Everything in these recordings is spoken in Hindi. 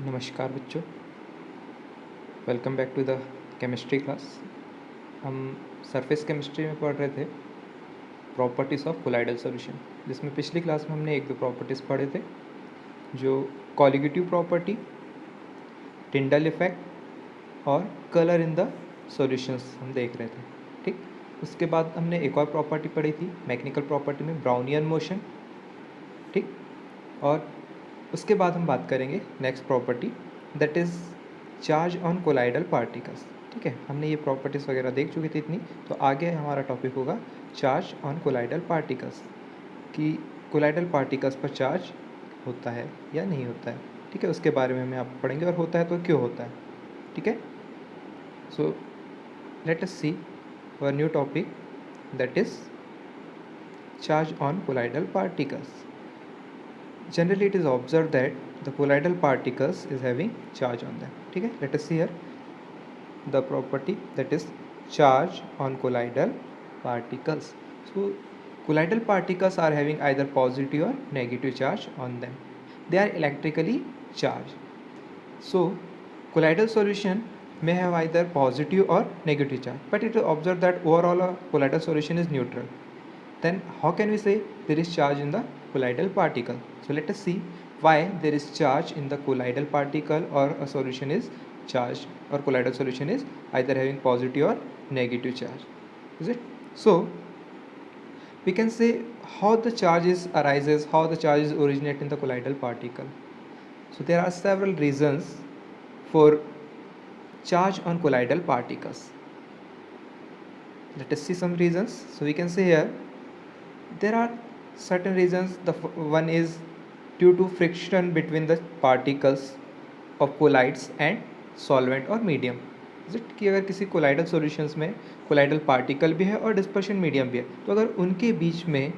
नमस्कार बच्चों, welcome back to the chemistry class. हम सरफेस केमिस्ट्री में पढ़ रहे थे प्रॉपर्टीज़ ऑफ कोलाइडल सॉल्यूशन, जिसमें पिछली क्लास में हमने एक दो प्रॉपर्टीज़ पढ़े थे, जो कॉलिगेटिव प्रॉपर्टी, टिंडल इफेक्ट और कलर इन द सॉल्यूशंस हम देख रहे थे। ठीक, उसके बाद हमने एक और प्रॉपर्टी पढ़ी थी मैकेनिकल प्रॉपर्टी में, ब्राउनियन मोशन। ठीक, और उसके बाद हम बात करेंगे next property, that is charge on colloidal particles. ठीक है, हमने ये प्रॉपर्टीज़ वगैरह देख चुकी थी इतनी, तो आगे हमारा टॉपिक होगा चार्ज ऑन कोलाइडल पार्टिकल्स, कि कोलाइडल पार्टिकल्स पर चार्ज होता है या नहीं होता है। ठीक है, उसके बारे में हम आप पढ़ेंगे, और होता है तो क्यों होता है। ठीक है, so let us see our new topic, that is charge on colloidal particles. Generally, it is observed that the colloidal particles is having charge on them. ठीक है, let us see here the property that is charge on colloidal particles. So colloidal particles are having either positive or negative charge on them. They are electrically charged. So colloidal solution may have either positive or negative charge, but it is observed that overall a colloidal solution is neutral. Then how can we say there is charge in the colloidal particle? So let us see why there is charge in the colloidal particle, or a solution is charged, or colloidal solution is either having positive or negative charge. Is it? So we can say how the charges arises, how the charges originate in the colloidal particle. So there are several reasons for charge on colloidal particles. Let us see some reasons. So we can say here there are certain reasons. The one is due to friction between the particles of colloids and solvent or medium. Is it कि अगर किसी कोलाइडल सॉल्यूशंस में कोलाइडल पार्टिकल भी है और डिस्पर्शन मीडियम भी है, तो अगर उनके बीच में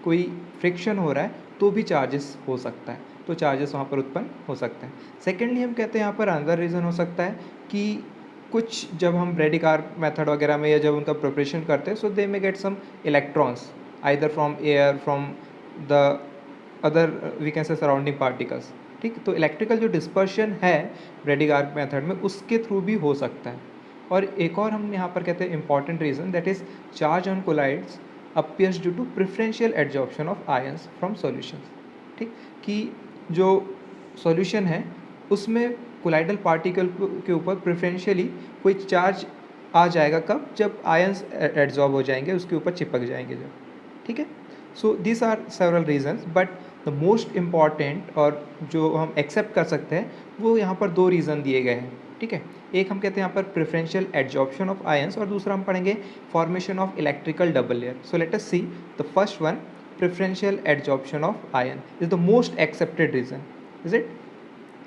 कोई फ्रिक्शन हो रहा है तो भी चार्जेस हो सकता है, तो चार्जेस वहाँ पर उत्पन्न हो सकते हैं. सेकेंडली हम कहते हैं यहाँ पर अनदर रीज़न हो सकता है कि कुछ जब हम ब्रेडिकार मेथड वगैरह में या जब उनका प्रिपरेशन करते हैं, so they may get some electrons either from air, from the other we can say surrounding particles. ठीक, तो इलेक्ट्रिकल जो डिस्पर्शन है ब्रेडिगार्क मेथड में, उसके थ्रू भी हो सकता है. और एक और हम यहाँ पर कहते हैं important reason, that is charge on colloids appears due to preferential adsorption of ions from solutions. ठीक, कि जो सॉल्यूशन है उसमें कोलाइडल पार्टिकल के ऊपर प्रिफरेंशियली कोई चार्ज आ जाएगा, कब? जब आयंस एड्जॉर्ब हो जाएंगे, उसके ऊपर चिपक जाएंगे जब. ठीक है, so this are several reasons, but the most important और जो हम एक्सेप्ट कर सकते हैं वो यहाँ पर दो रीज़न दिए गए हैं. ठीक है, एक हम कहते हैं यहाँ पर प्रिफरेंशियल एड्जॉर्प्शन ऑफ आयंस, और दूसरा हम पढ़ेंगे formation of electrical double layer. So let us see the first one, preferential adsorption of ion is the most accepted reason. Is it?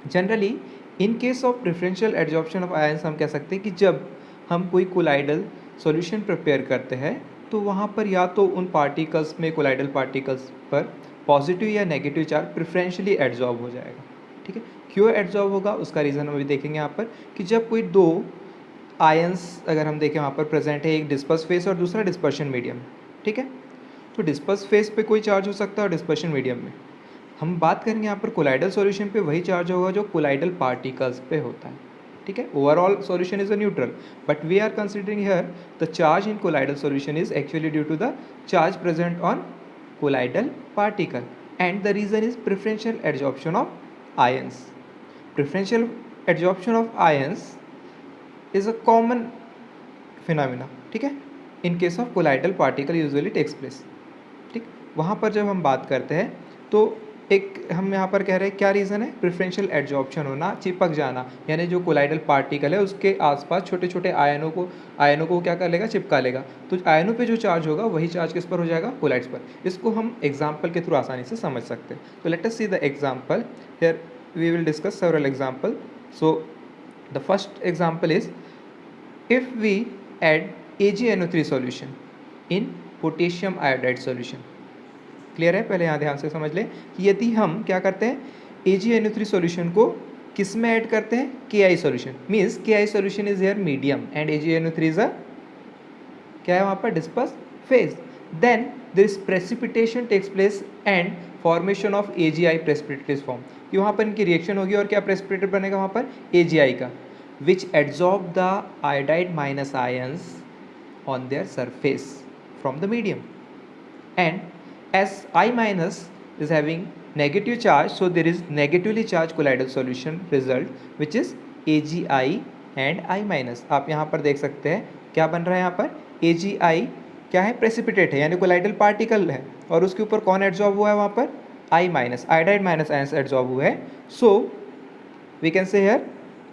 Generally in case of preferential adsorption of ions हम कह सकते हैं कि जब हम कोई कोलाइडल सॉल्यूशन प्रिपेयर करते हैं तो वहाँ पर या तो उन पार्टिकल्स में, कोलाइडल पार्टिकल्स पर पॉजिटिव या नेगेटिव चार्ज प्रिफरेंशियली एड्जॉर्ब हो जाएगा. ठीक है, क्यों एड्जॉर्ब होगा उसका रीज़न हम अभी देखेंगे यहाँ पर, कि जब कोई दो आयंस अगर हम देखें वहाँ पर प्रेजेंट है, एक डिस्पर्स फेस और दूसरा डिस्पर्शन मीडियम. ठीक है, तो डिस्पर्स फेस पे कोई चार्ज हो सकता है और डिस्पर्शन मीडियम में. हम बात करेंगे यहाँ पर कोलाइडल सॉल्यूशन पे वही चार्ज होगा जो कोलाइडल पार्टिकल्स पे होता है. ठीक है, overall solution is a neutral, but we are considering here the charge in colloidal solution is actually due to the charge present on colloidal particle, and the reason is preferential adsorption of ions. Preferential adsorption of ions is a common phenomena. ठीक है, in case of colloidal particle usually takes place. ठीक, वहाँ पर जब हम बात करते हैं तो एक हम यहाँ पर कह रहे हैं क्या रीज़न है, प्रिफरेंशियल एड्जॉर्प्शन होना, चिपक जाना, यानी जो कोलाइडल पार्टिकल है उसके आसपास छोटे छोटे आयनों को क्या कर लेगा, चिपका लेगा. तो आयनों पे जो चार्ज होगा वही चार्ज किस पर हो जाएगा, कोलाइड्स पर. इसको हम एग्जाम्पल के थ्रू आसानी से समझ सकते हैं. तो let us see the example here, we will discuss several example. So the first example is, if we add AgNO3 solution in potassium iodide solution. Clear है? पहले यहाँ ध्यान से समझ लें कि यदि हम क्या करते हैं, AgNO3 सॉल्यूशन को किस में ऐड करते हैं, Ki solution. Means Ki solution is here medium and AgNO3 is a क्या है वहाँ पर, disperse phase. Then there is precipitation takes place and formation of AgI precipitate form, कि वहाँ पर इनकी रिएक्शन होगी और क्या प्रेसिपिटेट बनेगा वहाँ पर AgI का, which adsorb the iodide minus ions on their surface from the medium, and as I minus is having negative charge, so there is negatively charged colloidal solution result which is AgI and I minus. आप यहाँ पर देख सकते हैं क्या बन रहा है, यहाँ पर AgI क्या है, प्रेसिपिटेट है यानी कोलाइडल पार्टिकल है, और उसके ऊपर कौन एड्जॉर्ब हुआ है वहाँ पर, I minus, iodide minus ions adsorb हुए हैं. So we can say here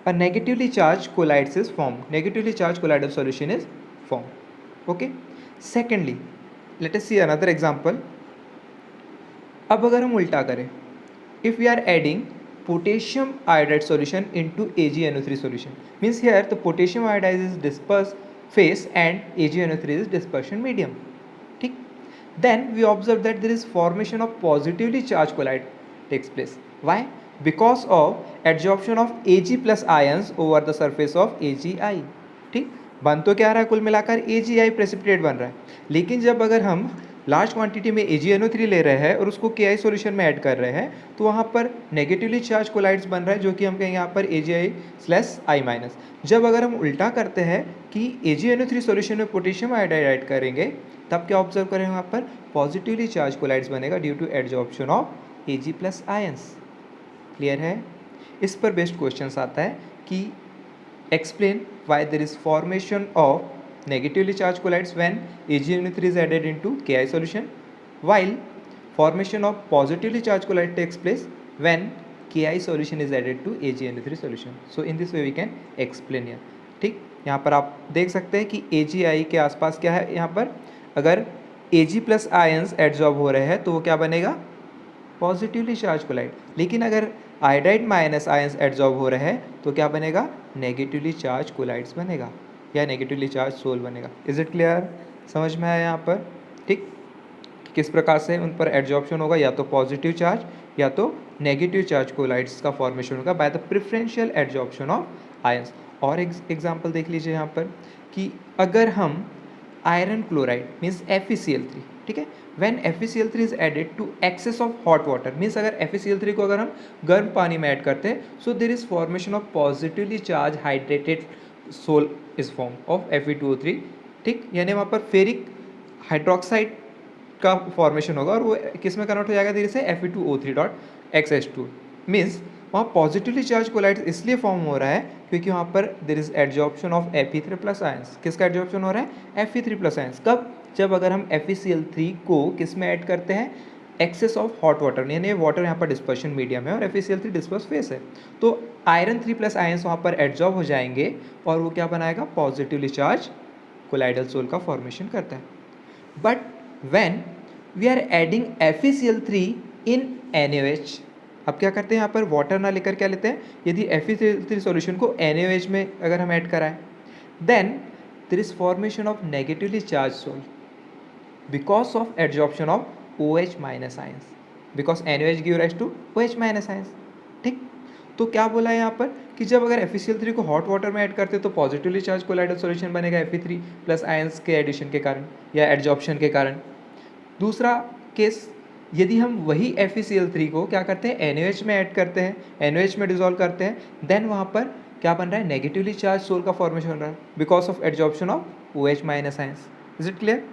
a negatively charged colloids is formed, negatively charged colloidal solution is formed. Okay, secondly let us see another example. अब अगर हम उल्टा करें, if we are adding potassium iodide solution into AgNO3 solution, means here the potassium iodide is disperse phase and AgNO3 is dispersion medium, ठीक. Then we observe that there is formation of positively charged colloid takes place. Why? Because of adsorption of Ag plus ions over the surface of AgI, ठीक. बन तो क्या रहा है, कुल मिलाकर AgI प्रेसिपिटेट बन रहा है, लेकिन जब अगर हम लार्ज क्वांटिटी में AgNO3 ले रहे हैं और उसको KI सॉल्यूशन में ऐड कर रहे हैं, तो वहाँ पर नेगेटिवली चार्ज कोलाइड्स बन रहा है, जो कि हम कहेंगे यहाँ पर AgI/I माइनस. जब अगर हम उल्टा करते हैं कि AgNO3 सॉल्यूशन में पोटेशियम आयोडाइड ऐड करेंगे, तब क्या ऑब्जर्व करेंगे, वहाँ पर पॉजिटिवली चार्ज कोलाइड्स बनेगा due to adsorption of Ag plus ions. Clear है. इस पर बेस्ड क्वेश्चन आता है कि explain why there is formation of negatively charged colloids when AgNO3 is added into KI solution, while formation of positively charged colloid takes place when KI solution is added to AgNO3 solution. So in this way we can explain here. ठीक, यहाँ पर आप देख सकते हैं कि AgI के आसपास क्या है, यहाँ पर अगर Ag प्लस आयंस एड्जॉर्ब हो रहे हैं तो वो क्या बनेगा, पॉजिटिवली चार्ज कोलाइड, लेकिन अगर आयोडाइड माइनस आयंस एड्जॉर्ब हो रहे हैं तो क्या बनेगा, नेगेटिवली चार्ज कोलाइड्स बनेगा या नेगेटिवली चार्ज सोल बनेगा. इज इट क्लियर, समझ में आया यहाँ पर, ठीक. किस प्रकार से उन पर एड्जॉर्प्शन होगा, या तो पॉजिटिव चार्ज या तो नेगेटिव चार्ज कोलाइड्स का फॉर्मेशन होगा by the preferential adsorption of ions. और एग्जाम्पल देख लीजिए यहाँ पर कि अगर हम आयरन क्लोराइड मीन्स FeCl3, ठीक है, when FeCl3 is added to excess of hot water, means अगर FeCl3 को अगर हम गर्म पानी में ऐड करते हैं, so there is formation of positively charged hydrated sol is form of Fe2O3, ठीक, यानी वहाँ पर फेरिक हाइड्रोक्साइड का फॉर्मेशन होगा और वो किस में कन्वर्ट हो जाएगा धीरे से, Fe2O3.XH2. मीन्स वहाँ पॉजिटिवली चार्ज कोलाइड्स इसलिए फॉर्म हो रहा है क्योंकि वहाँ पर there is adsorption of Fe3 plus ions. किसका एड्जॉर्प्शन हो रहा है, Fe3 प्लस आयंस. कब, जब अगर हम FeCl3 को किस में ऐड करते हैं, एक्सेस ऑफ हॉट वाटर, यानी वाटर यहाँ पर डिस्पर्शन मीडियम है और FeCl3 डिस्पर्स फेस है, तो आयरन 3 प्लस आयंस वहाँ पर एड्जॉर्ब हो जाएंगे और वो क्या बनाएगा, पॉजिटिवली चार्ज कोलाइडल सोल का फॉर्मेशन करता है. But when we are adding FeCl3 in NaOH, अब क्या करते हैं यहाँ पर वाटर ना लेकर क्या लेते हैं, यदि FeCl3 सॉल्यूशन को NaOH में अगर हम ऐड कराएं, then there is formation of negatively charge sol because of adsorption of OH minus ions, because NaOH give rise to OH minus ions, ठीक. तो क्या बोला है यहाँ पर कि जब अगर FeCl3 को हॉट वाटर में ऐड करते हैं तो पॉजिटिवली चार्ज कोलाइडल सॉल्यूशन बनेगा Fe3 प्लस आयंस के एडिशन के कारण या एड्जॉर्प्शन के कारण. दूसरा केस, यदि हम वही FeCl3 को क्या करते हैं, NaOH में ऐड करते हैं, NaOH में डिजोल्व करते हैं, देन वहाँ पर क्या बन रहा है, नेगेटिवली चार्ज सोल का फॉर्मेशन हो रहा है because of adsorption of OH minus ions. Is it clear.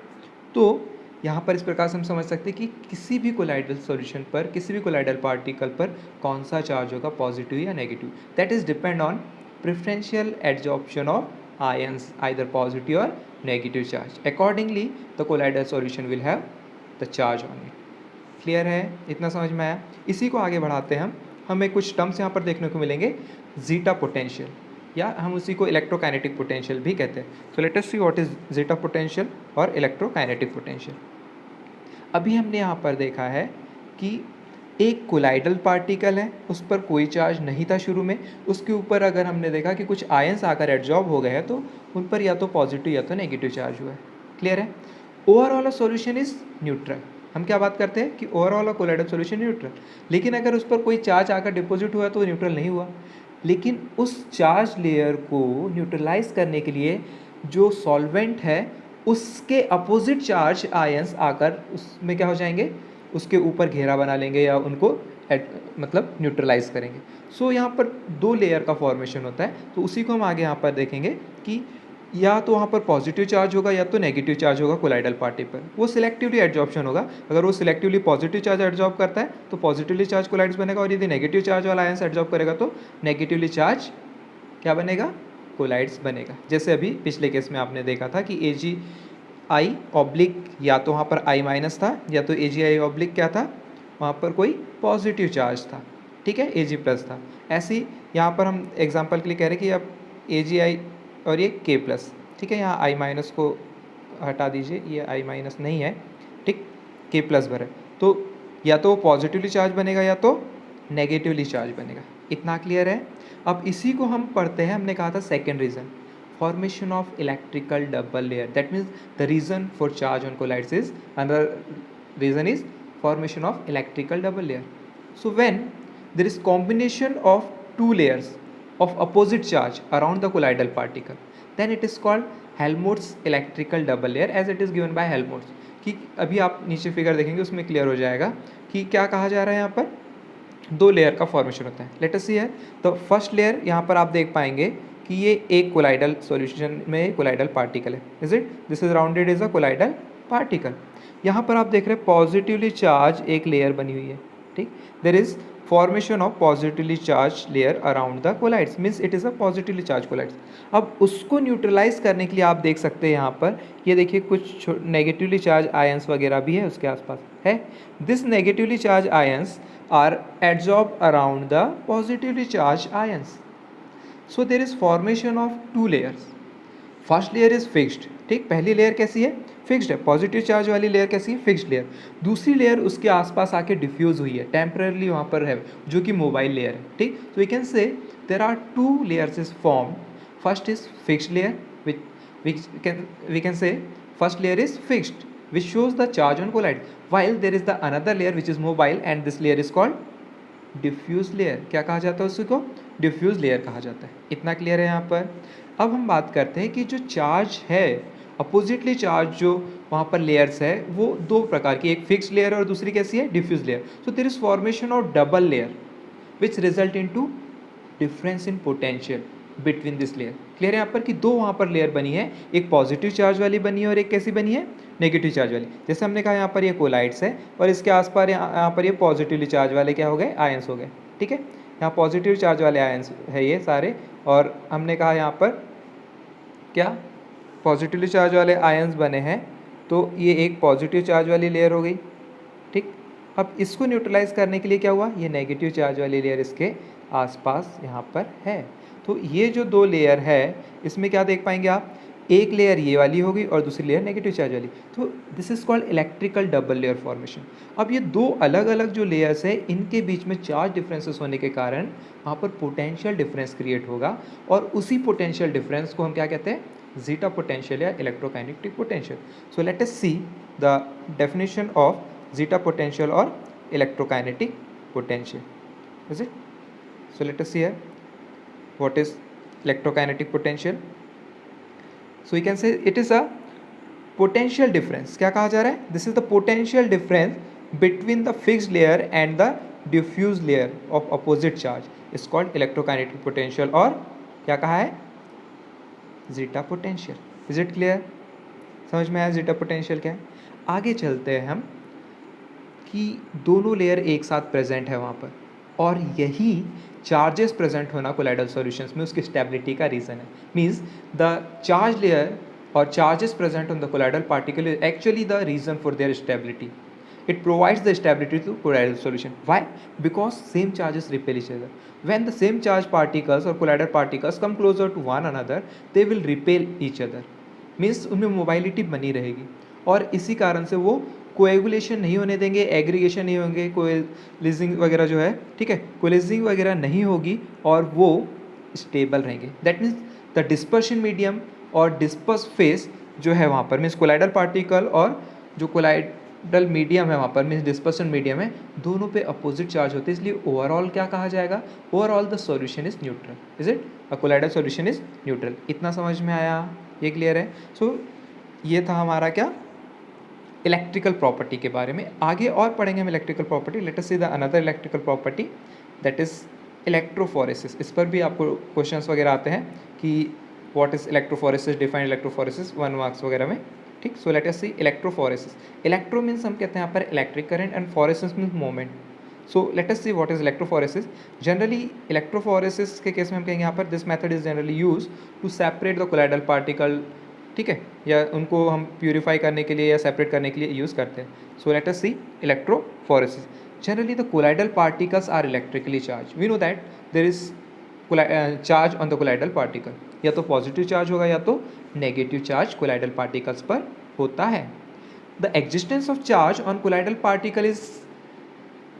तो यहाँ पर इस प्रकार से हम समझ सकते हैं कि किसी भी कोलाइडल सॉल्यूशन पर, किसी भी कोलाइडल पार्टिकल पर कौन सा चार्ज होगा, पॉजिटिव या negative, that is depend on preferential adsorption of ions, either positive और negative charge. Accordingly the colloidal solution will have the charge on it. Clear है, इतना समझ में आया. इसी को आगे बढ़ाते हैं हमें कुछ टर्म्स यहाँ पर देखने को मिलेंगे, जीटा पोटेंशियल, या हम उसी को इलेक्ट्रोकाइनेटिक पोटेंशियल भी कहते हैं. So let us see what is zeta potential और इलेक्ट्रोकाइनेटिक पोटेंशियल. अभी हमने यहाँ पर देखा है कि एक कोलाइडल पार्टिकल है, उस पर कोई चार्ज नहीं था शुरू में, उसके ऊपर अगर हमने देखा कि कुछ आयंस आकर एड्जॉर्ब हो गए हैं तो उन पर या तो पॉजिटिव या तो नेगेटिव चार्ज हुआ है. क्लियर है. Overall solution is neutral. हम क्या बात करते हैं कि ओवरऑल कोलाइडल सॉल्यूशन न्यूट्रल, लेकिन अगर उस पर कोई चार्ज आकर डिपॉजिट हुआ तो न्यूट्रल नहीं हुआ. लेकिन उस चार्ज लेयर को न्यूट्रलाइज करने के लिए जो सॉल्वेंट है उसके अपोजिट चार्ज आयंस आकर उसमें क्या हो जाएंगे, उसके ऊपर घेरा बना लेंगे या उनको मतलब न्यूट्रलाइज करेंगे। सो यहाँ पर दो लेयर का फॉर्मेशन होता है, तो उसी को हम आगे यहाँ पर देखेंगे कि या तो वहाँ पर पॉजिटिव चार्ज होगा या तो नेगेटिव चार्ज होगा कोलाइडल पार्टी पर। वो सिलेक्टिवली एडजॉर्प्शन होगा। अगर वो सिलेक्टिवली पॉजिटिव चार्ज एडजॉर्ब करता है तो पॉजिटिवली चार्ज कोलाइड्स बनेगा, और यदि नेगेटिव चार्ज वाला आयंस एडजॉर्ब करेगा तो नेगेटिवली चार्ज क्या बनेगा, कोलाइड्स बनेगा। जैसे अभी पिछले केस में आपने देखा था कि AgI या तो वहाँ पर I माइनस था या तो AgI क्या था, वहाँ पर कोई पॉजिटिव चार्ज था, ठीक है, Ag प्लस था। ऐसे ही यहाँ पर हम एग्जांपल के लिए कह रहे हैं कि अब AgI और ये K प्लस, ठीक है, यहाँ I माइनस को हटा दीजिए, ये I माइनस नहीं है, ठीक, K प्लस भर है, तो या तो पॉजिटिवली चार्ज बनेगा या तो नेगेटिवली चार्ज बनेगा। इतना क्लियर है। अब इसी को हम पढ़ते हैं, हमने कहा था second reason, formation of electrical double layer. That means the reason for charge on collides is, another reason is formation of electrical double layer. So when there is combination of two layers of opposite charge around the colloidal particle, then it is called Helmholtz electrical double layer as it is given by Helmholtz. कि अभी आप नीचे फिगर देखेंगे उसमें क्लियर हो जाएगा कि क्या कहा जा रहा है। यहाँ पर दो लेयर का फॉर्मेशन होता है। लेट अस सी है, तो फर्स्ट लेयर यहाँ पर आप देख पाएंगे कि ये एक कोलाइडल सॉल्यूशन में कोलाइडल पार्टिकल है, is it, this is rounded is a colloidal particle. यहाँ पर आप देख रहे हैं पॉजिटिवली चार्ज एक लेयर बनी हुई है, ठीक, there is formation of positively charge layer around the colloids, means it is a positively charge colloids. अब उसको न्यूट्रलाइज करने के लिए आप देख सकते हैं यहाँ पर, ये देखिए कुछ नेगेटिवली चार्ज आयंस वगैरह भी है उसके आसपास है। This negatively charge ions are adsorb around the positively charge ions. So there is formation of two layers. First layer is fixed, ठीक, पहली लेयर कैसी है, फिक्स्ड है, पॉजिटिव चार्ज वाली लेयर कैसी है, फिक्स्ड लेयर। दूसरी लेयर उसके आसपास आके डिफ्यूज हुई है, टेम्पररली वहाँ पर है, जो कि मोबाइल लेयर है, ठीक। तो we can say there are two layers is form. First is fixed layer we can say first layer is fixed which shows the charge on collide, while there is the another layer which is mobile and this layer is called diffuse layer। क्या कहा जाता है उसको, डिफ्यूज लेयर कहा जाता है। इतना क्लियर है यहाँ पर। अब हम बात करते हैं कि जो चार्ज है, अपोजिटली चार्ज जो वहाँ पर लेयर्स है वो दो प्रकार की, एक फिक्स्ड लेयर और दूसरी कैसी है, diffuse layer. So there is formation of double layer which result into difference in potential between this layer. Clear है यहाँ पर कि दो वहाँ पर लेयर बनी है, एक पॉजिटिव चार्ज वाली बनी है और एक कैसी बनी है, नेगेटिव चार्ज वाली। जैसे हमने कहा यहाँ पर ये कोलाइड्स है और इसके आसपास यहाँ पर ये पॉजिटिवली चार्ज वाले क्या हो गए, आयंस हो गए, ठीक है। यहाँ पॉजिटिव चार्ज वाले आयंस है ये सारे, और हमने कहा यहाँ पर क्या पॉजिटिवली चार्ज वाले आयंस बने हैं, तो ये एक पॉजिटिव चार्ज वाली लेयर हो गई, ठीक। अब इसको न्यूट्रलाइज करने के लिए क्या हुआ, ये नेगेटिव चार्ज वाली लेयर इसके आसपास यहाँ पर है। तो ये जो दो लेयर है इसमें क्या देख पाएंगे आप, एक लेयर ये वाली होगी और दूसरी लेयर नेगेटिव चार्ज वाली। तो this is called electrical double layer formation. अब ये दो अलग अलग जो लेयर्स है इनके बीच में चार्ज डिफरेंसेस होने के कारण वहाँ पर पोटेंशियल डिफरेंस क्रिएट होगा, और उसी पोटेंशियल डिफरेंस को हम क्या कहते हैं, जीटा पोटेंशियल या electrokinetic potential. So let us see the definition of zeta potential और electrokinetic potential, is it. So let us see here what is electrokinetic potential. So we can say it is a potential difference। क्या कहा जा रहा है, this is the potential difference between the fixed layer and the diffuse layer of opposite charge is called electrokinetic potential, और क्या कहा है, zeta potential। is it clear, समझ में आया zeta potential क्या है। आगे चलते हैं हम कि दोनों लेयर एक साथ प्रेजेंट है वहाँ पर, और यही चार्जेस प्रेजेंट होना कोलाइडल सॉल्यूशंस में उसकी स्टेबिलिटी का रीज़न है। मीन्स द चार्ज लेयर और charges present on the colloidal particle is actually the reason for their stability. It provides the stability to colloidal solution. Why? Because same charges repel each other. When the same charge particles or colloidal particles come closer to one another, they will repel each other. Means उनमें मोबाइलिटी बनी रहेगी, और इसी कारण से वो कोएगुलेशन नहीं होने देंगे, एग्रीगेशन नहीं होंगे, कोलिजिंग वगैरह जो है, ठीक है, कोलिजिंग वगैरह नहीं होगी, और वो स्टेबल रहेंगे। That means the dispersion medium और डिस्पर्स फेस जो है वहाँ पर, मीन्स कोलाइडल पार्टिकल और जो कोलाइडल मीडियम है वहाँ पर, मीन्स डिस्पर्शन मीडियम है, दोनों पे अपोजिट चार्ज होते हैं, इसलिए ओवरऑल क्या कहा जाएगा, overall the solution is neutral, is it, a colloidal solution is neutral. इतना समझ में आया, ये क्लियर है। सो ये था हमारा क्या, इलेक्ट्रिकल प्रॉपर्टी के बारे में। आगे और पढ़ेंगे हम electrical property. Late us see the another electrical property that is electrophoresis. इस पर भी आपको क्वेश्चंस वगैरह आते हैं कि what is electrophoresis, define electrophoresis 1 marks वगैरह में। ठीक, so let us see electrophoresis. Electro means हम कहते हैं यहाँ पर electric current and phoresis means moment. So let us see what is electrophoresis. Generally electrophoresis के केस में हम कहेंगे यहाँ पर this method is generally use to separate the colloidal particle, ठीक है, या उनको हम प्यूरिफाई करने के लिए या सेपरेट करने के लिए यूज़ करते हैं। So let us see electrophoresis. Generally the colloidal particles are electrically charge. We know that there is charge on the colloidal particle, या तो पॉजिटिव चार्ज होगा या तो नेगेटिव चार्ज कोलाइडल पार्टिकल्स पर होता है। The existence of charge on colloidal particle is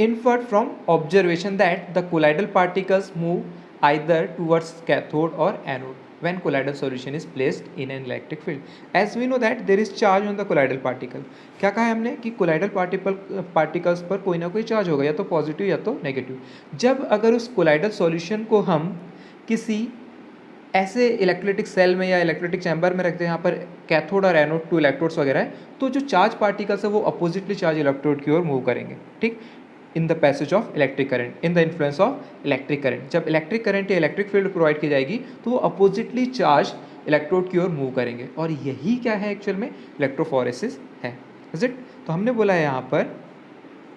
inferred from observation that the colloidal particles move either towards cathode or anode when colloidal solution is placed in an electric field. As we know that there is charge on the colloidal particle. क्या कहा है हमने कि colloidal particles पर कोई ना कोई चार्ज होगा, या तो पॉजिटिव या तो नेगेटिव। जब अगर उस colloidal solution को हम किसी ऐसे इलेक्ट्रोलिटिक सेल में या इलेक्ट्रोलिटिक चैम्बर में रखते हैं, यहाँ पर कैथोड और एनोड 2 इलेक्ट्रोड्स वगैरह है, तो जो चार्ज पार्टिकल्स है वो अपोजिटली चार्ज इलेक्ट्रोड की ओर मूव करेंगे। ठीक, in the passage of electric current, in the influence of electric current. जब इलेक्ट्रिक करंट या इलेक्ट्रिक फील्ड प्रोवाइड की जाएगी तो वो अपोजिटली चार्ज इलेक्ट्रोड की ओर मूव करेंगे, और यही क्या है एक्चुअल में इलेक्ट्रोफोरेसिस है। Is it? तो हमने बोला है यहाँ पर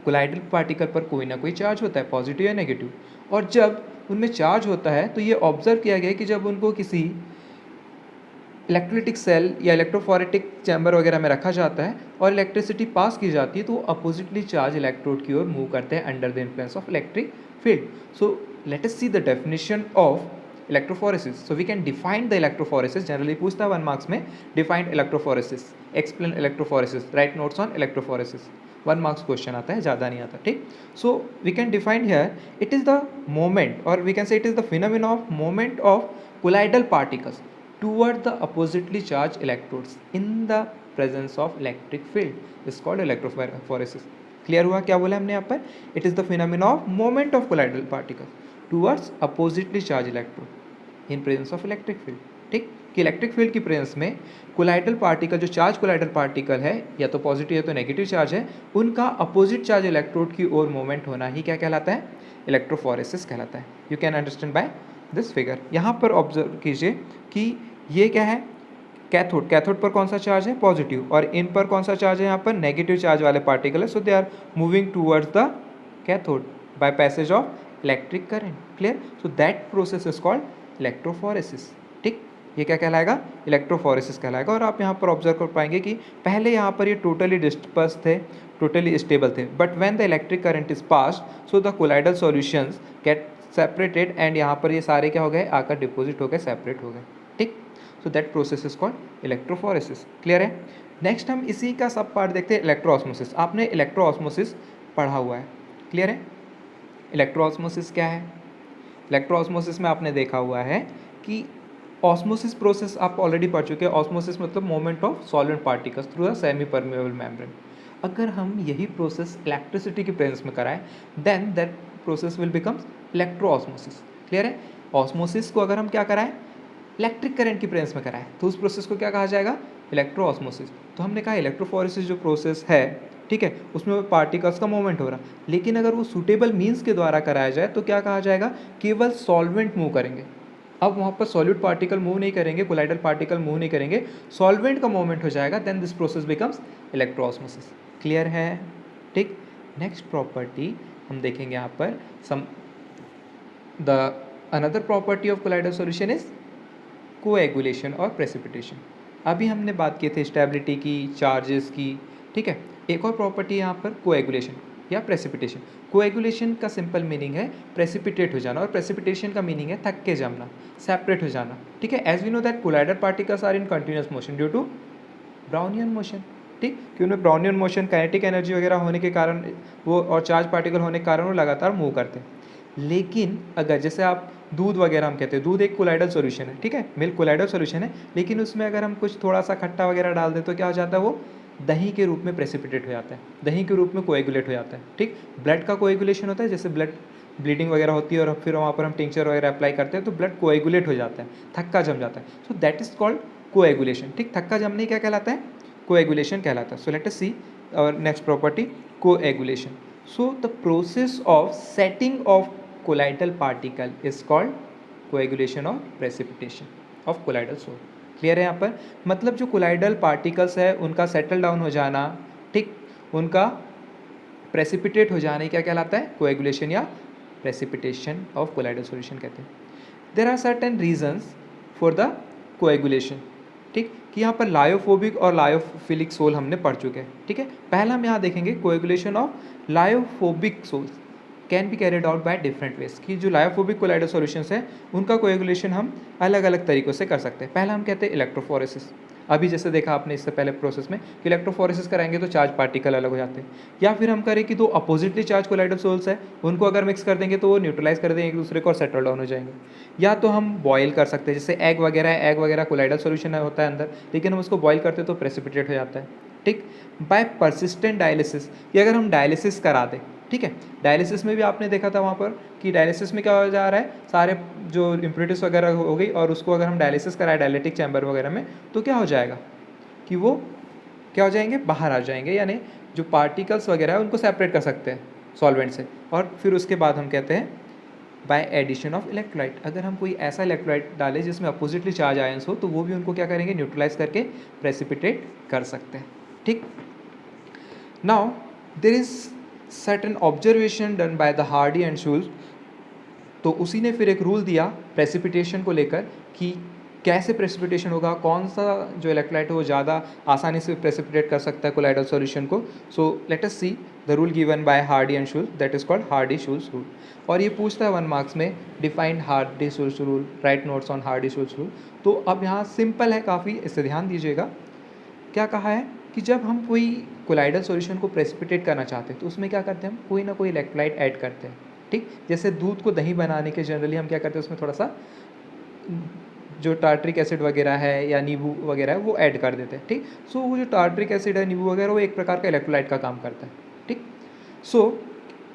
कोलाइडल पार्टिकल पर कोई ना कोई चार्ज होता है, पॉजिटिव या नेगेटिव, और जब उनमें चार्ज होता है तो ये ऑब्जर्व किया गया कि जब उनको किसी इलेक्ट्रोलिटिक सेल या इलेक्ट्रोफोरेटिक चैम्बर वगैरह में रखा जाता है और इलेक्ट्रिसिटी पास की जाती है तो वो अपोजिटली चार्ज इलेक्ट्रोड की ओर मूव करते हैं under the influence of electric field. So let us see the definition of electrophoresis. So we can define the electrophoresis. Generally पूछता है 1 मार्क्स में, defined electrophoresis, explain electrophoresis, write notes on electrophoresis. 1 marks question आता है, ज़्यादा नहीं आता। ठीक, so we can define here it is the moment, और we can say it is the phenomena of moment of colloidal particles toward the oppositely charged electrodes in the presence of electric field is called electrophoresis. Clear हुआ क्या बोला हमने यहाँ पर? It is the phenomena of moment of colloidal particles towards oppositely charge electrode in presence of electric field. ठीक, कि इलेक्ट्रिक फील्ड की प्रेजेंस में कोलाइडल पार्टिकल, जो चार्ज कोलाइडल पार्टिकल है, या तो पॉजिटिव या तो नेगेटिव चार्ज है, उनका अपोजिट चार्ज इलेक्ट्रोड की ओर मूवमेंट होना ही क्या कहलाता है? इलेक्ट्रोफोरेसिस कहलाता है। You can understand by this figure. यहाँ पर ऑब्जर्व कीजिए कि ये क्या है? कैथोड। कैथोड पर कौन सा चार्ज है? पॉजिटिव। और इन पर कौन सा चार्ज है? यहाँ पर नेगेटिव चार्ज वाले पार्टिकल है। So they are moving towards the cathode by passage of electric current. Clear? So that process is called electrophoresis. ठीक, ये क्या कहलाएगा? इलेक्ट्रोफोरेसिस कहलाएगा। और आप यहाँ पर ऑब्जर्व कर पाएंगे कि पहले यहाँ पर ये टोटली डिस्पर्स थे, टोटली स्टेबल थे, but when the electric current is passed so the colloidal solutions get separated, and यहाँ पर ये सारे क्या हो गए? आकर डिपोजिट हो गए, सेपरेट हो गए। ठीक, सो that process is called electrophoresis. Clear है? नेक्स्ट हम इसी का सब पार्ट देखते हैं, इलेक्ट्रोऑस्मोसिस। आपने इलेक्ट्रोऑस्मोसिस पढ़ा हुआ है, क्लियर है? इलेक्ट्रोऑस्मोसिस क्या है? इलेक्ट्रोऑस्मोसिस में आपने देखा हुआ है कि ऑस्मोसिस प्रोसेस आप ऑलरेडी पढ़ चुके हैं। ऑस्मोसिस मतलब movement of solvent particles through a semi permeable membrane. अगर हम यही प्रोसेस इलेक्ट्रिसिटी की प्रेजेंस में कराएं then that process will becomes electroosmosis. Clear है? ऑस्मोसिस को अगर हम क्या कराएं? इलेक्ट्रिक करंट की प्रेजेंस में कराएं तो उस प्रोसेस को क्या कहा जाएगा? इलेक्ट्रोऑस्मोसिस। तो हमने कहा इलेक्ट्रोफोरेसिस जो प्रोसेस है, ठीक है, उसमें पार्टिकल्स का मूवमेंट हो रहा, लेकिन अगर वो सूटेबल मीन्स के द्वारा कराया जाए तो क्या कहा जाएगा? केवल सॉल्वेंट मूव करेंगे। अब वहाँ पर सॉल्यूट पार्टिकल मूव नहीं करेंगे, कोलाइडल पार्टिकल मूव नहीं करेंगे, सॉल्वेंट का मूवमेंट हो जाएगा, then this process becomes electroosmosis. Clear है? ठीक, नेक्स्ट प्रॉपर्टी हम देखेंगे यहाँ पर some the another property of colloidal solution is coagulation और प्रेसिपिटेशन। अभी हमने बात की थी स्टेबिलिटी की, चार्जेस की, ठीक है। एक और प्रॉपर्टी यहाँ पर कोएगुलेशन या प्रेसिपिटेशन। कोएगुलेशन का सिंपल मीनिंग है प्रेसिपिटेट हो जाना, और प्रेसिपिटेशन का मीनिंग है थक के जमना, सेपरेट हो जाना, ठीक है। As we know that colloidal particles are in continuous motion due to Brownian motion, ठीक, कि उनमें ब्राउनियन मोशन, काइनेटिक एनर्जी वगैरह होने के कारण वो, और चार्ज पार्टिकल होने के कारण वो लगातार मूव करते हैं। लेकिन अगर जैसे आप दूध वगैरह हम कहते हैं, दूध एक कोलाइडल सॉल्यूशन है, ठीक है, मिल्क कोलाइडल सॉल्यूशन है, लेकिन उसमें अगर हम कुछ थोड़ा सा खट्टा वगैरह डाल दें तो क्या हो जाता है? वो दही के रूप में प्रेसिपिटेट हो जाता है, दही के रूप में कोएगुलेट हो जाता है, ठीक। ब्लड का कोएगुलेशन होता है, जैसे ब्लड ब्लीडिंग वगैरह होती है और फिर वहाँ पर हम टिंचर वगैरह अप्लाई करते हैं तो ब्लड कोएगुलेट हो जाता है, थक्का जम जाता है। So that is called coagulation, ठीक। थक्का जमने क्या कहलाता है? कोएगुलेशन कहलाता है। सो लेट अस सी और next property coagulation. So the process of setting of colloidal particle is called coagulation of precipitation of colloidal sol. Clear है यहाँ पर? मतलब जो कोलाइडल पार्टिकल्स है उनका सेटल डाउन हो जाना, ठीक, उनका प्रेसिपिटेट हो जाना क्या कहलाता है? कोएगुलेशन या प्रेसिपिटेशन ऑफ कोलाइडल सॉल्यूशन कहते हैं. There are certain reasons for the coagulation, ठीक, कि यहाँ पर लायोफोबिक और लायोफिलिक सोल हमने पढ़ चुके हैं. ठीक है, पहला हम यहाँ देखेंगे coagulation of lyophobic sols can be carried out by different ways. कि जो लायोफोबिक कोलाइडल सॉल्यूशंस है उनका कोएगुलेशन हम अलग अलग तरीक़ों से कर सकते हैं. पहला हम कहते हैं इलेक्ट्रोफोरेसिस. अभी जैसे देखा आपने इससे पहले प्रोसेस में कि इलेक्ट्रोफोरेसिस कराएंगे तो चार्ज पार्टिकल अलग हो जाते हैं. या फिर हम करें कि दो अपोजिटली चार्ज कोलाइडल सोल्स है उनको अगर मिक्स कर देंगे तो वो न्यूट्रलाइज कर देंगे एक दूसरे को और सेटल डाउन हो जाएंगे. या तो हम बॉयल कर सकते हैं, जैसे एग वगैरह है, एग वगैरह कोलाइडल सॉल्यूशन होता है अंदर, लेकिन हम उसको बॉयल करते हैं तो प्रेसिपिटेट हो जाता है. ठीक, बाय परसिस्टेंट डायलिसिस, ये अगर हम डायलिसिस करा दें, ठीक है, डायलिसिस में भी आपने देखा था वहाँ पर कि डायलिसिस में क्या हो जा रहा है, सारे जो इम्प्योरिटीज वगैरह हो गई और उसको अगर हम डायलिसिस कराए डायलिटिक चैम्बर वगैरह में तो क्या हो जाएगा कि वो क्या हो जाएंगे, बाहर आ जाएंगे, यानी जो पार्टिकल्स वगैरह है उनको सेपरेट कर सकते हैं सॉल्वेंट से. और फिर उसके बाद हम कहते हैं बाय एडिशन ऑफ इलेक्ट्रोलाइट. अगर हम कोई ऐसा इलेक्ट्रोलाइट डालें जिसमें अपोजिटली चार्ज आयंस हो तो वो भी उनको क्या करेंगे, न्यूट्रलाइज करके प्रेसिपिटेट कर सकते हैं. ठीक, now there is certain observation done by the Hardy and Schulze. तो उसी ने फिर एक रूल दिया प्रेसिपिटेशन को लेकर कि कैसे प्रेसिपिटेशन होगा, कौन सा जो इलेक्ट्रोलाइट है वो ज़्यादा आसानी से प्रेसिपिटेट कर सकता है कोलाइडल सॉल्यूशन को. So let us see the rule given by Hardy and Schulze, that is called Hardy Schulze rule. और ये पूछता है 1 मार्क्स में, defined Hardy Schulze rule, write notes on Hardy Schulze rule. तो अब यहाँ सिंपल है काफ़ी, इससे ध्यान दीजिएगा. क्या कहा है कि जब हम कोई कोलाइडल सॉल्यूशन को प्रेसिपिटेट करना चाहते हैं तो उसमें क्या करते हैं, हम कोई ना कोई इलेक्ट्रोलाइट ऐड करते हैं. ठीक, जैसे दूध को दही बनाने के जनरली हम क्या करते हैं, उसमें थोड़ा सा जो टार्ट्रिक एसिड वगैरह है या नींबू वगैरह है वो ऐड कर देते हैं. ठीक, सो वो जो टार्ट्रिक एसिड है, नींबू वगैरह, वो एक प्रकार का इलेक्ट्रोलाइट का काम करता है. ठीक, so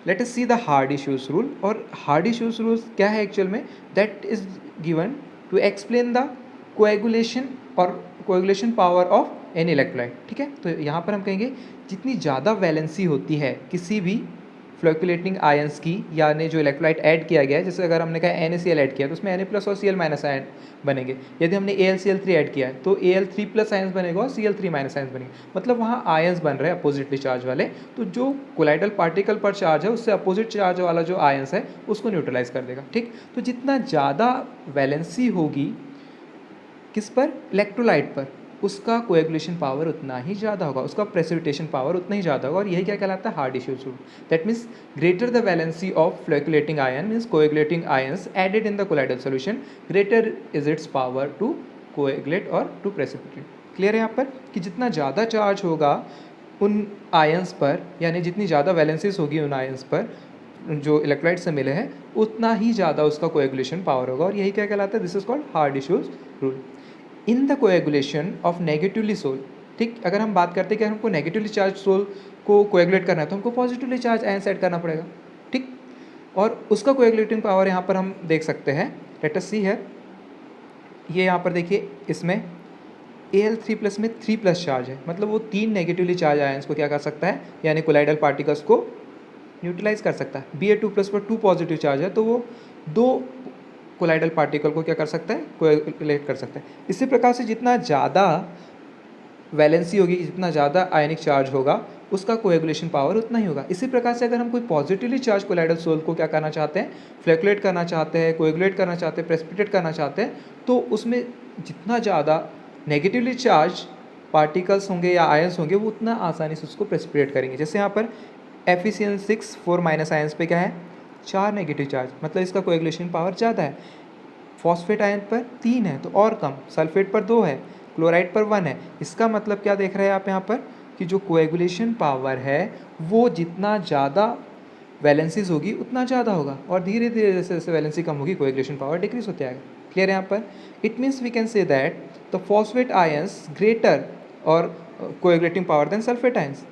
let us see the Hardy Schulze rule. और हार्डी शूल्स रूल क्या है एक्चुअल में, that is given to explain the coagulation और coagulation power of an electrolyte. ठीक है, तो यहाँ पर हम कहेंगे जितनी ज़्यादा वैलेंसी होती है किसी भी फ्लोकुलेटिंग आयंस की, यानी जो इलेक्ट्रोलाइट ऐड किया गया है, जैसे अगर हमने कहा NaCl ऐड किया तो उसमें Na प्लस और Cl माइनस आयन बनेंगे. यदि हमने AlCl3 ऐड किया है तो Al3 प्लस आयंस बनेगा और Cl3 माइनस आयंस बनेंगे. मतलब वहाँ आयंस बन रहे हैं अपोजिटली चार्ज वाले, तो जो कोलाइडल पार्टिकल पर चार्ज है उससे अपोजिट चार्ज वाला जो आयंस है उसको न्यूट्रलाइज कर देगा. ठीक, तो जितना ज़्यादा वैलेंसी होगी किस पर, इलेक्ट्रोलाइट पर, उसका कोएगुलेशन पावर उतना ही ज़्यादा होगा, उसका प्रेसिपिटेशन पावर उतना ही ज़्यादा होगा. और यही क्या कहलाता है, Hardy Schulze rule. That means greater the valency of flocculating ion means coagulating ions added in the colloidal solution, greater is its power to coagulate और टू प्रेसिपिटेट. क्लियर है यहाँ पर कि जितना ज़्यादा चार्ज होगा उन आयंस पर, यानी जितनी ज़्यादा वैलेंसीज होगी उन आयंस पर जो इलेक्ट्रोलाइट से मिले हैं, उतना ही ज़्यादा उसका कोएगुलेशन पावर होगा. और यही क्या कहलाता है, this is called Hardy Schulze rule. In the coagulation of negatively sol. ठीक, अगर हम बात करते हैं कि हमको नेगेटिवली चार्ज सोल को कोएगुलेट करना है तो हमको पॉजिटिवली चार्ज आयंस ऐड करना पड़ेगा. ठीक, और उसका कोएगुलेटिंग पावर यहाँ पर हम देख सकते हैं. लेट अस सी है, ये यहाँ पर देखिए, इसमें Al3 प्लस में 3 प्लस चार्ज है, मतलब वो 3 नेगेटिवली चार्ज आयंस को क्या कर सकता है, यानी कोलाइडल पार्टिकल्स को न्यूट्रलाइज कर सकता है. Ba2 प्लस पर 2 पॉजिटिव चार्ज है तो वो 2 कोलाइडल पार्टिकल को क्या कर सकता है, कोएगुलेट कर सकता है. इसी प्रकार से जितना ज़्यादा वैलेंसी होगी, जितना ज़्यादा आयनिक चार्ज होगा, उसका कोएगुलेशन पावर उतना ही होगा. इसी प्रकार से अगर हम कोई पॉजिटिवली चार्ज कोलाइडल सोल को क्या करना चाहते हैं, फ्लैकुलेट करना चाहते हैं, कोएगुलेट करना चाहते हैं, प्रेसिपिटेट करना चाहते हैं, तो उसमें जितना ज़्यादा नेगेटिवली चार्ज पार्टिकल्स होंगे या आयंस होंगे वो उतना आसानी से उसको प्रेसिपिटेट करेंगे. जैसे यहाँ पर FeCl6 4 माइनस आयंस पे क्या है, 4 नेगेटिव चार्ज, मतलब इसका कोएगुलेशन पावर ज़्यादा है. फॉस्फेट आयन पर 3 है तो और कम, सल्फेट पर 2 है, क्लोराइड पर 1 है. इसका मतलब क्या देख रहे हैं आप यहाँ पर कि जो कोएगुलेशन पावर है वो जितना ज़्यादा वैलेंसीज होगी उतना ज़्यादा होगा, और धीरे धीरे जैसे जैसे वैलेंसी कम होगी कोएगुलेशन पावर डिक्रीज होते आएगा. क्लियर है यहाँ पर. It means we can say that the phosphate ions greater और coagulating power then sulphate ions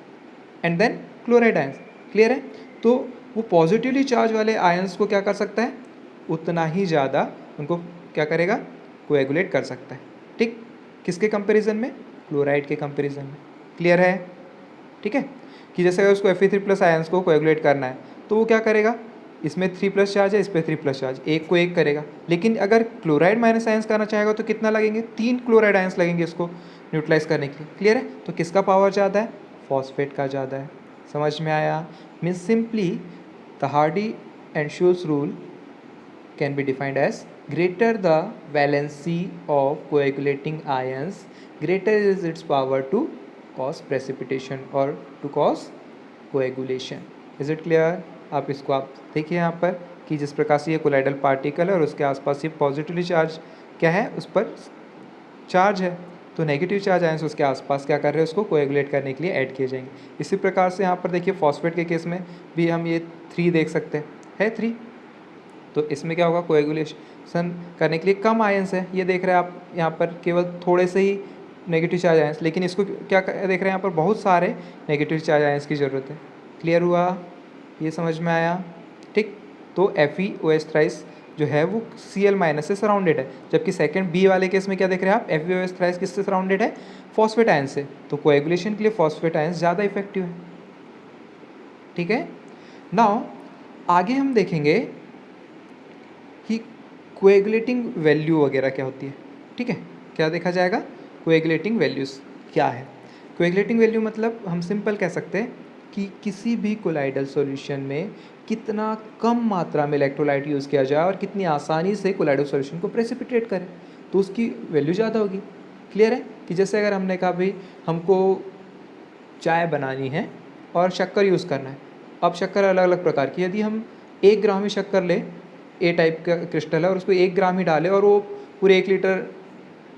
and then chloride ions. Clear है. तो वो पॉजिटिवली चार्ज वाले आयंस को क्या कर सकता है, उतना ही ज़्यादा उनको क्या करेगा, कोएगुलेट कर सकता है. ठीक, किसके कंपैरिजन में, क्लोराइड के कंपैरिजन में. क्लियर है. ठीक है, कि जैसे अगर उसको Fe3+ आयंस को कोएगुलेट करना है तो वो क्या करेगा, इसमें 3+ चार्ज है, इस पर 3+ चार्ज, एक को एक करेगा। लेकिन अगर क्लोराइड माइनस आयंस करना चाहेगा तो कितना लगेंगे, 3 क्लोराइड आयंस लगेंगे इसको न्यूट्रलाइज करने के लिए। क्लियर है, तो किसका पावर ज़्यादा है, फॉस्फेट का ज़्यादा है। समझ में आया, means simply the Hardy and Schulz rule can be defined as greater the valency of coagulating ions, greater is its power to cause precipitation or to cause coagulation. Is it clear? आप इसको आप देखिए यहाँ पर कि जिस प्रकार से ये कोलाइडल पार्टिकल है और उसके आसपास ये पॉजिटिवली चार्ज क्या है, उस पर चार्ज है, तो नेगेटिव चार्ज आयंस उसके आसपास क्या कर रहे हैं, उसको कोएगुलेट करने के लिए ऐड किए जाएंगे। इसी प्रकार से यहाँ पर देखिए फॉस्फेट के केस में भी हम ये 3 देख सकते हैं, है 3, तो इसमें क्या होगा, कोएगुलेशन करने के लिए कम आयंस है। ये देख रहे हैं आप यहाँ पर केवल थोड़े से ही नेगेटिव चार्ज आयंस, लेकिन इसको क्या देख रहे हैं यहाँ पर बहुत सारे नेगेटिव चार्ज आयंस की ज़रूरत है। क्लियर हुआ, ये समझ में आया, ठीक। तो FeOH थ्राइस जो है वो Cl- से सराउंडेड है, जबकि सेकंड बी वाले केस में क्या देख रहे हैं आप, FeOH थ्राइस किससे सराउंडेड है, फॉस्फेट आयन से। तो कोएगुलेशन के लिए फॉस्फेट आयंस ज़्यादा इफेक्टिव है। ठीक है, नाउ आगे हम देखेंगे कि कोएगुलेटिंग वैल्यू वगैरह क्या होती है। ठीक है, क्या देखा जाएगा, कोएगुलेटिंग वैल्यूज़ क्या है। कोएगुलेटिंग वैल्यू मतलब हम सिंपल कह सकते हैं कि किसी भी कोलाइडल सॉल्यूशन में कितना कम मात्रा में इलेक्ट्रोलाइट यूज़ किया जाए और कितनी आसानी से कोलाइडल सॉल्यूशन को प्रेसिपिटेट करे, तो उसकी वैल्यू ज़्यादा होगी। क्लियर है, कि जैसे अगर हमने कहा भाई हमको चाय बनानी है और शक्कर यूज़ करना है। अब शक्कर अलग अलग प्रकार की, यदि हम 1 ग्राम ही शक्कर लें, ए टाइप का क्रिस्टल है, और उसको 1 ग्राम ही डालें और वो पूरे 1 लीटर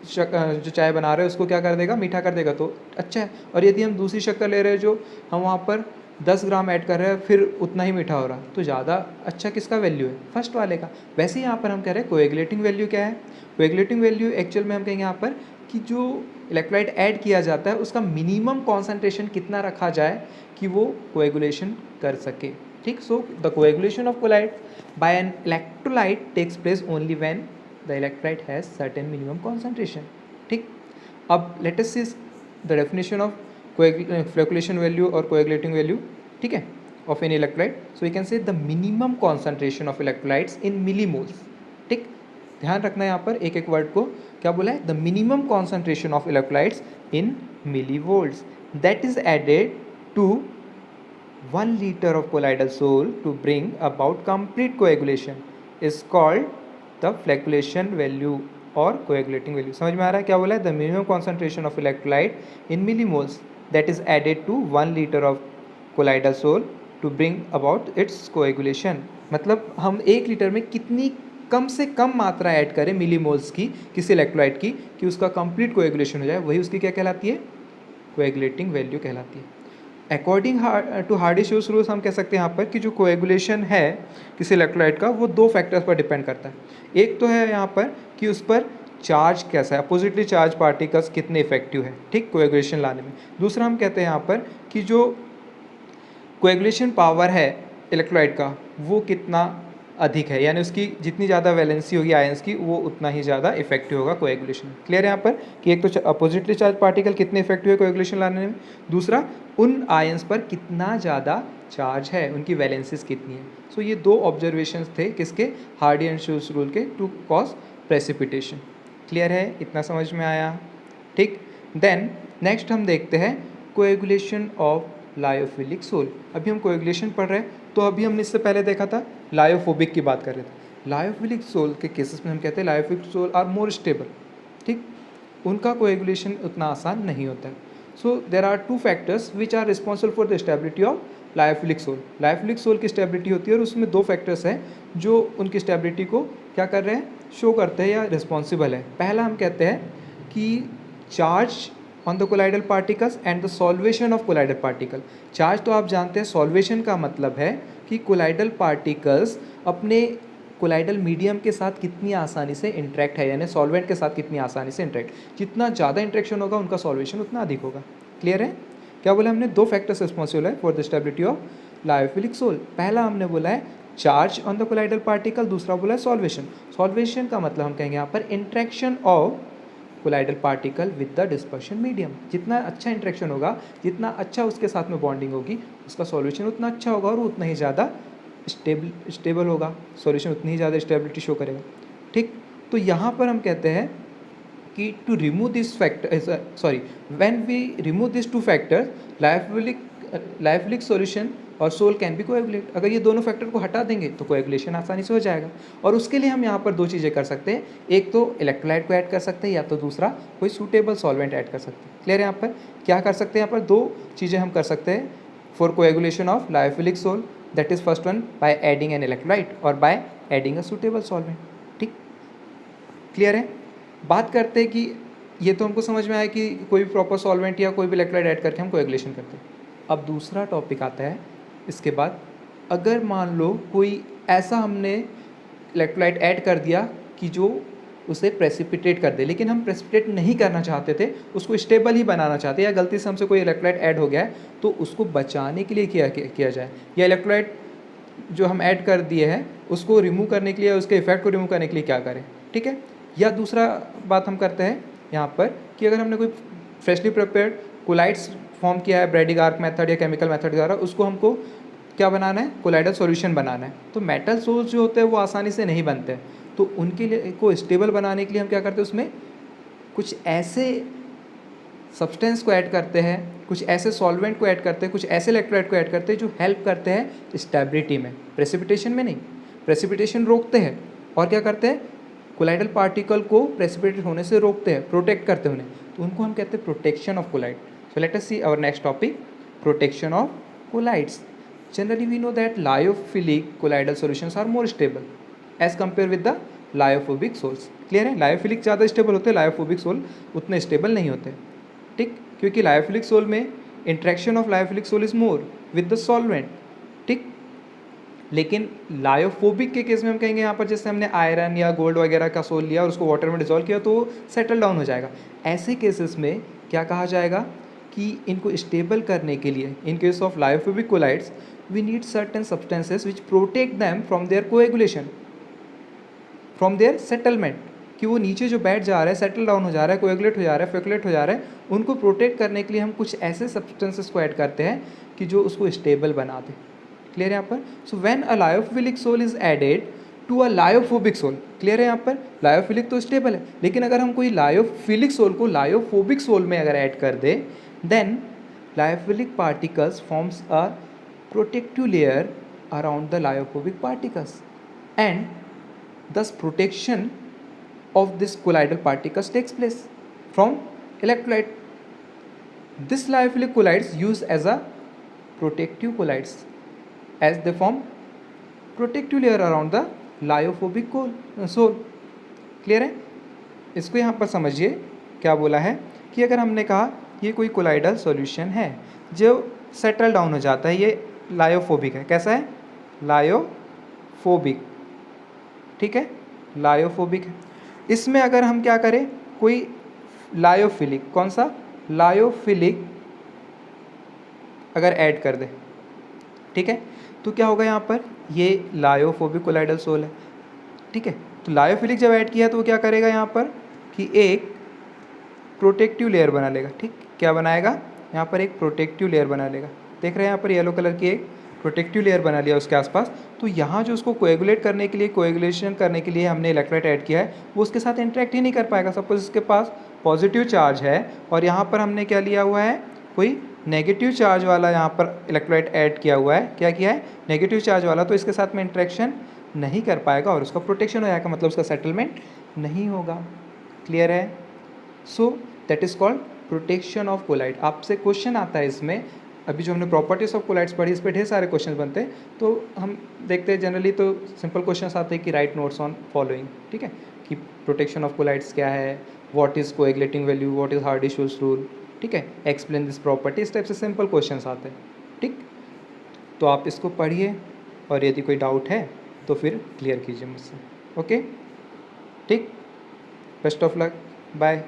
जो चाय बना रहे हैं उसको क्या कर देगा, मीठा कर देगा, तो अच्छा है। और यदि हम दूसरी शक्कर ले रहे हैं जो हम वहाँ पर 10 ग्राम ऐड कर रहे हैं, फिर उतना ही मीठा हो रहा, तो ज़्यादा अच्छा किसका वैल्यू है, फर्स्ट वाले का। वैसे ही यहाँ पर हम कह रहे हैं कोएगुलेटिंग वैल्यू क्या है। कोएगुलेटिंग वैल्यू एक्चुअल में हम कहेंगे यहाँ पर कि जो इलेक्ट्रोलाइट ऐड किया जाता है उसका मिनिमम कॉन्सेंट्रेशन कितना रखा जाए कि वो कोएगुलेशन कर सके। ठीक, so the coagulation of colloid by an electrolyte takes place only when the electrolyte has certain minimum concentration. ठीक, अब let us see the definition of flocculation value और कोएगुलेटिंग वैल्यू, ठीक है, of an electrolyte. So we can say the minimum concentration of electrolytes in millimoles. ठीक, ध्यान रखना है यहाँ पर एक एक वर्ड को, क्या बोला है, the minimum concentration of electrolytes in millivolts that is added to 1 liter of colloidal salt to bring about complete coagulation is called the flocculation value और coagulating value। समझ में आ रहा है क्या बोला है, the minimum concentration of electrolyte in millimoles that is added to 1 liter of colloidal sol to bring about its coagulation. मतलब हम 1 लीटर में कितनी कम से कम मात्रा ऐड करें मिलीमोल्स की किसी इलेक्ट्रोलाइट की कि उसका कंप्लीट कोएगुलेशन हो जाए, वही उसकी क्या कहलाती है, कोएगुलेटिंग वैल्यू कहलाती है। अकॉर्डिंग टू हार्डी-शुल्स रूल्स हम कह सकते हैं यहाँ पर कि जो कोएगुलेशन है किसी इलेक्ट्रोलाइट का वो 2 फैक्टर्स पर डिपेंड करता है। एक तो है यहाँ पर कि उस पर चार्ज कैसा है, अपोजिटली चार्ज पार्टिकल्स कितने इफेक्टिव है, ठीक, कोएगुलेशन लाने में। दूसरा हम कहते हैं यहाँ पर कि जो कोएगुलेशन पावर है इलेक्ट्रोलाइट का वो कितना अधिक है, यानी उसकी जितनी ज़्यादा वैलेंसी होगी आयंस की वो उतना ही ज़्यादा इफेक्टिव होगा कोएगुलेशन। क्लियर है यहाँ पर कि एक तो अपोजिटली चार्ज पार्टिकल कितने इफेक्टिव है कोएगुलेशन लाने में, दूसरा उन आयंस पर कितना ज़्यादा चार्ज है, उनकी वैलेंसीज कितनी है। सो ये 2 ऑब्जर्वेशंस थे किसके, हार्डी एंड शुल्स रूल के, टू कॉज प्रेसिपिटेशन। क्लियर है, इतना समझ में आया, ठीक। देन नेक्स्ट हम देखते हैं कोएगुलेशन ऑफ लायोफिलिक सोल। अभी हम कोएगुलेशन पढ़ रहे हैं, तो अभी हमने इससे पहले देखा था लायोफोबिक की बात कर रहे थे। लायोफिलिक सोल के केसेस में हम कहते हैं lyophilic sol are more stable, ठीक, उनका कोएगुलेशन उतना आसान नहीं होता है। So there are 2 factors which are responsible for the stability of lyophilic sol. Lyophilic sol की स्टेबिलिटी होती है और उसमें 2 फैक्टर्स हैं जो उनकी स्टेबिलिटी को क्या कर रहे हैं, शो करते हैं या रिस्पॉन्सिबल है। पहला हम कहते हैं कि charge on the colloidal particles and the solvation of colloidal particle. Charge तो आप जानते हैं, सॉल्वेशन का मतलब है कि कोलाइडल पार्टिकल्स अपने कोलाइडल मीडियम के साथ कितनी आसानी से इंटरेक्ट है, यानी सॉल्वेंट के साथ कितनी आसानी से इंटरेक्ट, जितना ज़्यादा इंटरेक्शन होगा उनका सॉल्वेशन उतना अधिक होगा। क्लियर है, क्या बोला हमने, 2 फैक्टर्स रिस्पॉन्सिबल है for the stability of lyophilic soul. पहला हमने बोला है charge on the colloidal particle, दूसरा बोला है सॉल्वेशन। सॉल्वेशन का मतलब हम कहेंगे यहाँ पर interaction of colloidal particle with the dispersion medium. जितना अच्छा इंटरेक्शन होगा, जितना अच्छा उसके साथ में बॉन्डिंग होगी, उसका सॉल्यूशन उतना अच्छा होगा और उतना ही ज़्यादा स्टेबल होगा, सॉल्यूशन उतनी ही ज़्यादा स्टेबिलिटी शो करेगा। ठीक, तो यहाँ पर हम कहते हैं कि to remove this factor when we remove this two factors lyophilic solution और सोल कैन बी कोएगुलेट। अगर ये दोनों फैक्टर को हटा देंगे तो कोएगुलेशन आसानी से हो जाएगा। और उसके लिए हम यहाँ पर दो चीज़ें कर सकते हैं, एक तो इलेक्ट्रोलाइट को ऐड कर सकते हैं या तो दूसरा कोई सूटेबल सॉल्वेंट ऐड कर सकते हैं। क्लियर है? यहाँ पर क्या कर सकते हैं, यहाँ पर दो चीज़ें हम कर सकते हैं for coagulation of lyophilic sol, that is first one by adding an electrolyte और by adding a suitable solvent. ठीक, क्लियर है? बात करते हैं कि ये तो हमको समझ में आया कि कोई भी प्रॉपर सॉल्वेंट या कोई भी इलेक्ट्रोलाइट ऐड करके हम कोएगुलेशन करते हैं। अब दूसरा टॉपिक आता है इसके बाद, अगर मान लो कोई ऐसा हमने इलेक्ट्रोलाइट ऐड कर दिया कि जो उसे प्रेसिपिटेट कर दे, लेकिन हम प्रेसिपिटेट नहीं करना चाहते थे, उसको स्टेबल ही बनाना चाहते हैं, या गलती से हमसे कोई इलेक्ट्रोलाइट ऐड हो गया है तो उसको बचाने के लिए किया जाए, या इलेक्ट्रोलाइट जो हम ऐड कर दिए हैं उसको रिमूव करने के लिए, उसके इफेक्ट को रिमूव करने के लिए क्या करें। ठीक है, या दूसरा बात हम करते हैं यहाँ पर कि अगर हमने कोई फ्रेशली प्रिपेयर्ड कोलाइड्स फॉर्म किया है ब्रैडिगार्क मेथड या केमिकल मेथड द्वारा, उसको हमको क्या बनाना है, कोलाइडल सॉल्यूशन बनाना है। तो मेटल सोल्स जो होते हैं वो आसानी से नहीं बनते हैं, तो उनके लिए को स्टेबल बनाने के लिए हम क्या करते हैं, उसमें कुछ ऐसे सब्सटेंस को ऐड करते हैं, कुछ ऐसे सॉल्वेंट को ऐड करते हैं, कुछ ऐसे इलेक्ट्रोलाइट को ऐड करते हैं जो हेल्प करते हैं स्टेबिलिटी में, प्रेसिपिटेशन में नहीं। प्रेसिपिटेशन रोकते हैं और क्या करते हैं, कोलाइडल पार्टिकल को प्रेसिपिटेट होने से रोकते हैं, प्रोटेक्ट करते हैं उन्हें, तो उनको हम कहते हैं protection of colloid. So let us see our next topic, protection of colloids. Generally we know that lyophilic colloidal solutions are more stable as compared with the lyophobic sols. Clear है? Lyophilic ज़्यादा स्टेबल होते हैं, lyophobic सोल उतने स्टेबल नहीं होते। ठीक, क्योंकि lyophiलिक सोल में interaction of lyophilic sol is more with the solvent. ठीक, लेकिन लायोफोबिक के केस में हम कहेंगे यहाँ पर जैसे हमने आयरन या गोल्ड वगैरह का सोल लिया और उसको वाटर में डिजोल्व किया तो सेटल डाउन हो जाएगा। ऐसे केसेस में क्या कहा जाएगा कि इनको स्टेबल करने के लिए, in case of lyophobic colloids, we need certain substances which protect them from their coagulation, from their settlement, कि वो नीचे जो बैठ जा रहा है, सेटल डाउन हो जा रहा है, कोएगुलेट हो जा रहा है, फेकुलेट हो जा रहा है, उनको प्रोटेक्ट करने के लिए हम कुछ ऐसे सब्सटेंसेस को ऐड करते हैं कि जो उसको स्टेबल बना दे। क्लियर है यहाँ पर? So when a lyophilic sol is added to a lyophobic sol, clear है यहाँ पर? लायोफिलिक तो स्टेबल है, लेकिन अगर हम कोई लायोफिलिक सोल को लायोफोबिक सोल में अगर ऐड कर दे, then lyophilic particles forms a protective layer around the lyophobic particles and thus protection of this colloidal particles takes place from electrolyte. This lyophilic colloids used as a protective colloids as they form protective layer around the lyophobic soul. Clear है? इसको यहाँ पर समझिए क्या बोला है कि अगर हमने कहा ये कोई कोलाइडल सॉल्यूशन है जो सेटल डाउन हो जाता है, ये लायोफोबिक है। कैसा है? लायोफोबिक। ठीक है, लायोफोबिक है। इसमें अगर हम क्या करें, कोई लायोफिलिक, कौन सा, लायोफिलिक अगर ऐड कर दे, ठीक है, तो क्या होगा यहाँ पर, ये लायोफोबिक कोलाइडल सोल है। ठीक है, तो लायोफिलिक जब ऐड किया तो वो क्या करेगा यहाँ पर कि एक प्रोटेक्टिव लेयर बना लेगा। ठीक, क्या बनाएगा यहाँ पर, एक प्रोटेक्टिव लेयर बना लेगा। देख रहे हैं यहाँ पर येलो कलर की एक प्रोटेक्टिव लेयर बना लिया उसके आसपास। तो यहाँ जो उसको कोएगुलेट करने के लिए, कोएगुलेशन करने के लिए हमने इलेक्ट्रोलाइट ऐड किया है, वो उसके साथ इंटरेक्ट ही नहीं कर पाएगा। सपोज इसके पास पॉजिटिव चार्ज है और यहाँ पर हमने क्या लिया हुआ है, कोई नेगेटिव चार्ज वाला यहाँ पर इलेक्ट्रोलाइट ऐड किया हुआ है। क्या किया है, नेगेटिव चार्ज वाला, तो इसके साथ में इंटरेक्शन नहीं कर पाएगा और उसका प्रोटेक्शन हो जाएगा, मतलब उसका सेटलमेंट नहीं होगा। क्लियर है? So that is called protection of colloid. आपसे क्वेश्चन आता है इसमें, अभी जो हमने प्रॉपर्टीज ऑफ कोलाइड्स पढ़ी, इस पर ढेर सारे क्वेश्चन बनते हैं, तो हम देखते हैं जनरली तो सिंपल क्वेश्चन आते हैं कि राइट नोट्स ऑन फॉलोइंग। ठीक है, कि प्रोटेक्शन ऑफ कोलाइड्स क्या है, what is coagulating value, what is Hardy Schulze rule, ठीक है, एक्सप्लेन दिस प्रॉपर्टी, इस टाइप से सिंपल क्वेश्चन आते हैं। ठीक, तो आप इसको पढ़िए और यदि कोई डाउट है तो फिर क्लियर कीजिए मुझसे। ओके, ठीक, बेस्ट ऑफ लक, बाय।